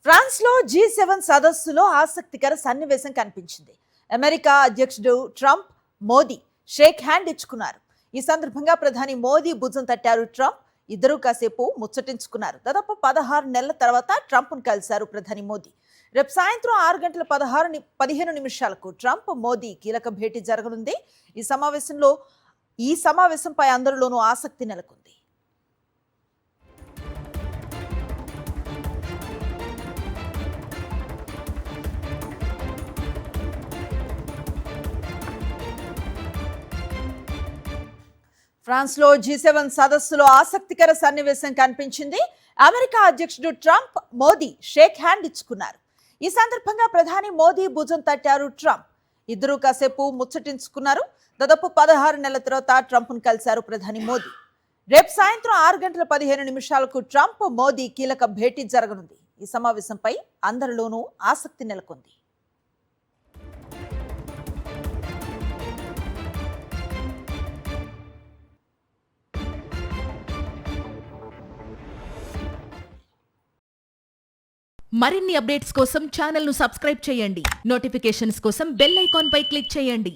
France లో G7 సదస్సులో ఆసక్తికర సన్నివేశం కనిపించింది. అమెరికా అధ్యక్షుడు ట్రంప్, మోదీ షేక్ హ్యాండ్ ఇచ్చుకున్నారు. ఈ సందర్భంగా ప్రధాని మోదీ భుజం తట్టారు ట్రంప్. ఇద్దరూ కాసేపు ముచ్చటించుకున్నారు. దాదాపు 16 నెలల తర్వాత ట్రంప్ను కలిశారు ప్రధాని మోదీ. రేపు సాయంత్రం 6 గంటల 15 నిమిషాలకు ట్రంప్, మోదీ కీలక భేటీ జరగనుంది. ఈ సమావేశంపై అందరిలోనూ ఆసక్తి నెలకొంది. ఫ్రాన్స్ లో G7 సదస్సులో ఆసక్తికర సన్నివేశం కనిపించింది. అమెరికా అధ్యక్షుడు ట్రంప్, మోదీ షేక్ హ్యాండ్ ఇచ్చుకున్నారు. ఈ సందర్భంగా ప్రధాని మోదీ భుజం తట్టారు ట్రంప్. ఇద్దరూ కాసేపు ముచ్చటించుకున్నారు. దాదాపు 16 నెలల తర్వాత ట్రంప్ను కలిశారు ప్రధాని మోదీ. రేపు సాయంత్రం 6 గంటల 15 నిమిషాలకు ట్రంప్, మోదీ కీలక భేటీ జరగనుంది. ఈ సమావేశంపై అందరిలోనూ ఆసక్తి నెలకొంది. మరిన్ని అప్డేట్స్ కోసం ఛానల్ ను సబ్స్క్రైబ్ చేయండి. నోటిఫికేషన్స్ కోసం బెల్ ఐకాన్ పై క్లిక్ చేయండి.